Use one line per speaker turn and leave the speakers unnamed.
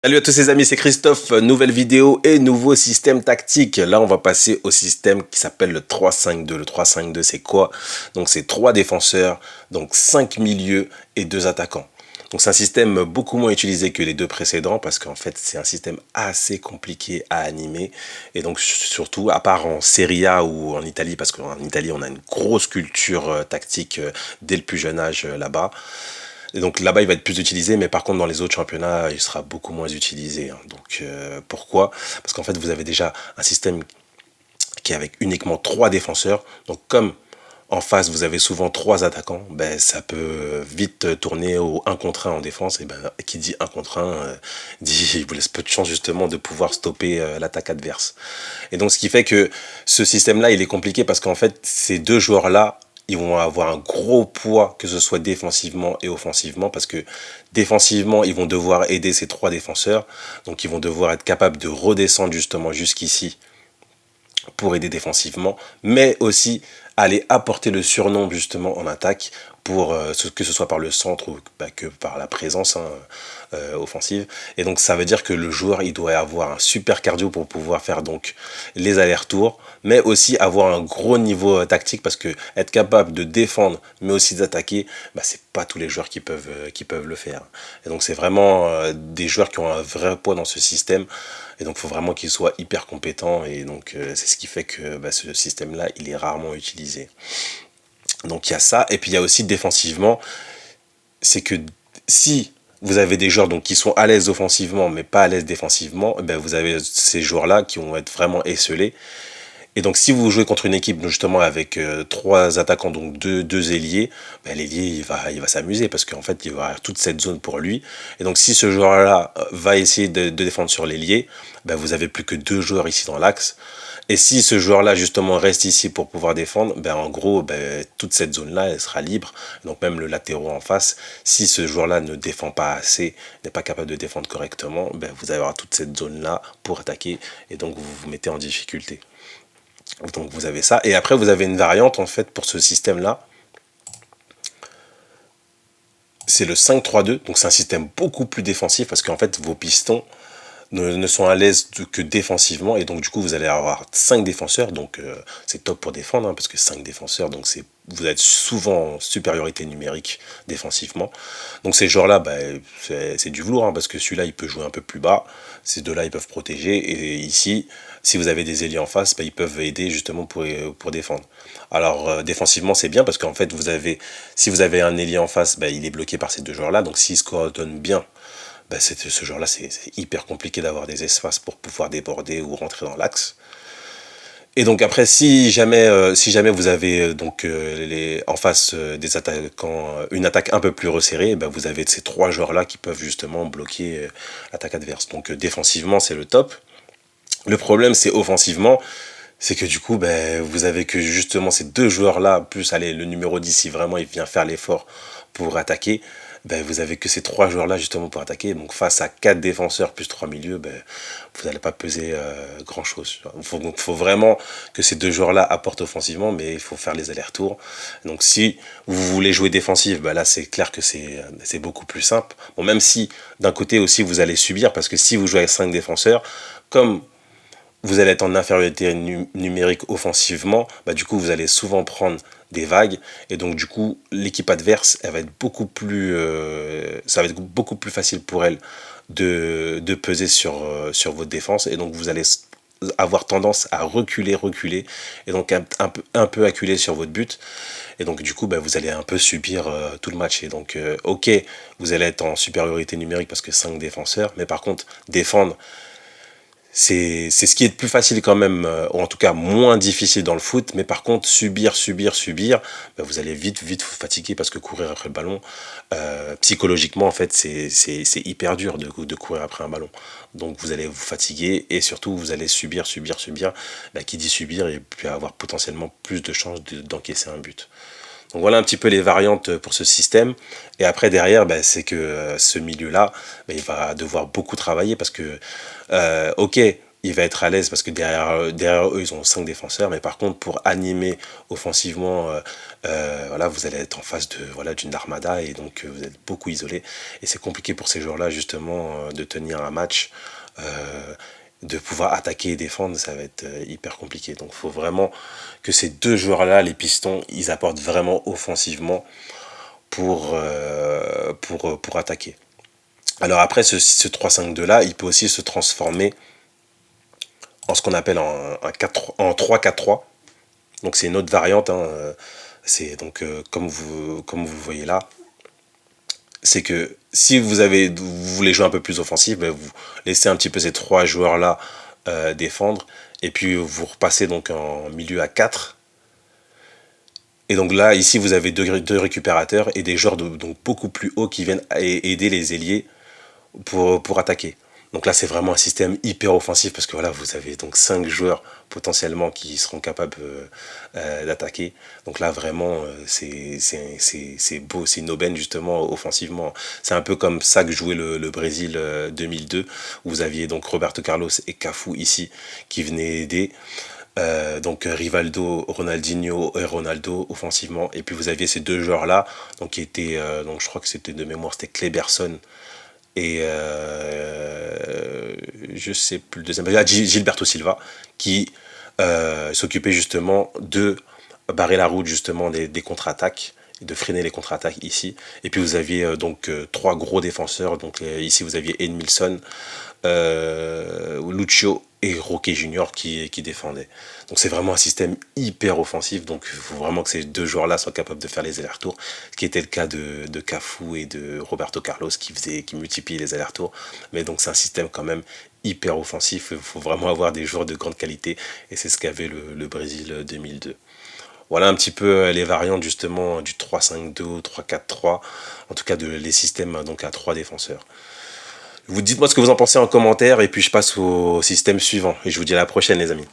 Salut à tous les amis, c'est Christophe, nouvelle vidéo et nouveau système tactique. Là, on va passer au système qui s'appelle le 3-5-2. Le 3-5-2, c'est quoi? Donc, c'est 3 défenseurs, donc 5 milieux et 2 attaquants. Donc, c'est un système beaucoup moins utilisé que les deux précédents parce qu'en fait, c'est un système assez compliqué à animer. Et donc, surtout, à part en Serie A ou en Italie, parce qu'en Italie, on a une grosse culture tactique dès le plus jeune âge là-bas. Et donc là-bas, il va être plus utilisé, mais par contre, dans les autres championnats, il sera beaucoup moins utilisé. Donc pourquoi? Parce qu'en fait, vous avez déjà un système qui est avec uniquement 3 défenseurs. Donc comme en face, vous avez souvent 3 attaquants, ben, ça peut vite tourner au 1 contre 1 en défense. Et ben, qui dit 1 contre 1, dit, il vous laisse peu de chance justement de pouvoir stopper l'attaque adverse. Et donc ce qui fait que ce système-là, il est compliqué parce qu'en fait, ces deux joueurs-là, ils vont avoir un gros poids, que ce soit défensivement et offensivement, parce que défensivement, ils vont devoir aider ces 3 défenseurs, donc ils vont devoir être capables de redescendre justement jusqu'ici pour aider défensivement, mais aussi aller apporter le surnom justement en attaque, pour que ce soit par le centre ou que par la présence offensive. Et donc ça veut dire que le joueur, il doit avoir un super cardio pour pouvoir faire donc les allers-retours, mais aussi avoir un gros niveau tactique, parce que être capable de défendre mais aussi d'attaquer, c'est pas tous les joueurs qui peuvent le faire. Et donc c'est vraiment des joueurs qui ont un vrai poids dans ce système. Et donc il faut vraiment qu'ils soient hyper compétents. Et donc c'est ce qui fait que ce système-là, il est rarement utilisé. Donc il y a ça. Et puis il y a aussi défensivement, c'est que si vous avez des joueurs donc qui sont à l'aise offensivement mais pas à l'aise défensivement, vous avez ces joueurs-là qui vont être vraiment esselés. Et donc si vous jouez contre une équipe justement avec 3 attaquants, donc deux ailiers, l'ailier il va s'amuser parce qu'en fait il va avoir toute cette zone pour lui. Et donc si ce joueur-là va essayer de défendre sur l'ailier, vous avez plus que 2 joueurs ici dans l'axe. Et si ce joueur-là justement reste ici pour pouvoir défendre, en gros toute cette zone-là elle sera libre. Donc même le latéraux en face, si ce joueur-là ne défend pas assez, n'est pas capable de défendre correctement, vous allez avoir toute cette zone-là pour attaquer et donc vous vous mettez en difficulté. Donc vous avez ça. Et après, vous avez une variante, en fait, pour ce système-là. C'est le 5-3-2. Donc c'est un système beaucoup plus défensif parce qu'en fait, vos pistons ne sont à l'aise que défensivement. Et donc, du coup, vous allez avoir 5 défenseurs. Donc, c'est top pour défendre, parce que 5 défenseurs, donc vous êtes souvent en supériorité numérique défensivement. Donc, ces joueurs-là, c'est du velours, parce que celui-là, il peut jouer un peu plus bas. Ces deux-là, ils peuvent protéger. Et ici, si vous avez des ailiers en face, ils peuvent aider justement pour défendre. Alors, défensivement, c'est bien parce qu'en fait, si vous avez un ailier en face, il est bloqué par ces deux joueurs-là. Donc, s'il se coordonne bien, ce genre-là, c'est hyper compliqué d'avoir des espaces pour pouvoir déborder ou rentrer dans l'axe. Et donc après, si jamais vous avez en face des attaquants, une attaque un peu plus resserrée, vous avez ces 3 joueurs-là qui peuvent justement bloquer l'attaque adverse. Donc défensivement, c'est le top. Le problème, c'est offensivement, c'est que du coup, vous avez que justement ces 2 joueurs-là, plus allez, le numéro 10, si vraiment il vient faire l'effort pour attaquer, vous avez que ces 3 joueurs-là justement pour attaquer. Donc face à 4 défenseurs plus 3 milieux, vous n'allez pas peser grand-chose. Il faut vraiment que ces 2 joueurs-là apportent offensivement, mais il faut faire les allers-retours. Donc si vous voulez jouer défensif, là c'est clair que c'est beaucoup plus simple. Bon, même si d'un côté aussi vous allez subir, parce que si vous jouez avec 5 défenseurs, comme vous allez être en infériorité numérique offensivement, du coup vous allez souvent prendre des vagues, et donc du coup l'équipe adverse, elle va être ça va être beaucoup plus facile pour elle de peser sur votre défense, et donc vous allez avoir tendance à reculer, et donc un peu acculer sur votre but, et donc du coup vous allez un peu subir tout le match. Et donc ok, vous allez être en supériorité numérique parce que 5 défenseurs, mais par contre défendre, c'est ce qui est le plus facile quand même, ou en tout cas moins difficile dans le foot. Mais par contre, subir, vous allez vite vous fatiguer, parce que courir après le ballon, psychologiquement, en fait, c'est hyper dur de courir après un ballon. Donc vous allez vous fatiguer, et surtout, vous allez subir. Qui dit subir, et puis avoir potentiellement plus de chances d'encaisser un but. Donc voilà un petit peu les variantes pour ce système. Et après derrière, c'est que ce milieu-là, il va devoir beaucoup travailler, parce que ok, il va être à l'aise parce que derrière eux, ils ont 5 défenseurs. Mais par contre, pour animer offensivement, voilà, vous allez être en face d'une armada et donc vous êtes beaucoup isolé. Et c'est compliqué pour ces joueurs-là, justement, de tenir un match, de pouvoir attaquer et défendre. Ça va être hyper compliqué. Donc, il faut vraiment que ces deux joueurs-là, les pistons, ils apportent vraiment offensivement pour attaquer. Alors après, ce 3-5-2 là, il peut aussi se transformer en ce qu'on appelle en 3-4-3. Donc c'est une autre variante. Hein. C'est donc comme vous voyez là, c'est que si vous voulez jouer un peu plus offensif, ben vous laissez un petit peu ces trois joueurs là défendre et puis vous repassez donc en milieu à 4. Et donc là, ici, vous avez deux récupérateurs et des joueurs donc beaucoup plus hauts qui viennent aider les ailiers pour attaquer. Donc là, c'est vraiment un système hyper offensif parce que voilà, vous avez donc 5 joueurs potentiellement qui seront capables d'attaquer. Donc là, vraiment, c'est beau, c'est une aubaine justement offensivement. C'est un peu comme ça que jouait le Brésil 2002, où vous aviez donc Roberto Carlos et Cafu ici qui venaient aider. Donc Rivaldo, Ronaldinho et Ronaldo offensivement. Et puis vous aviez ces deux joueurs-là, donc qui étaient, donc je crois que c'était de mémoire, c'était Kleberson et je sais plus le deuxième, Gilberto Silva, qui s'occupait justement de barrer la route justement des contre-attaques, de freiner les contre-attaques ici. Et puis vous aviez trois gros défenseurs. Donc ici vous aviez Edmilson, Lucio et Roque Junior qui défendaient. Donc c'est vraiment un système hyper offensif. Donc il faut vraiment que ces deux joueurs-là soient capables de faire les allers-retours. Ce qui était le cas de Cafu et de Roberto Carlos qui multipliaient les allers-retours. Mais donc c'est un système quand même hyper offensif. Il faut vraiment avoir des joueurs de grande qualité. Et c'est ce qu'avait le Brésil 2002. Voilà un petit peu les variantes justement du 3-5-2, 3-4-3, en tout cas les systèmes donc à 3 défenseurs. Vous dites-moi ce que vous en pensez en commentaire et puis je passe au système suivant et je vous dis à la prochaine les amis.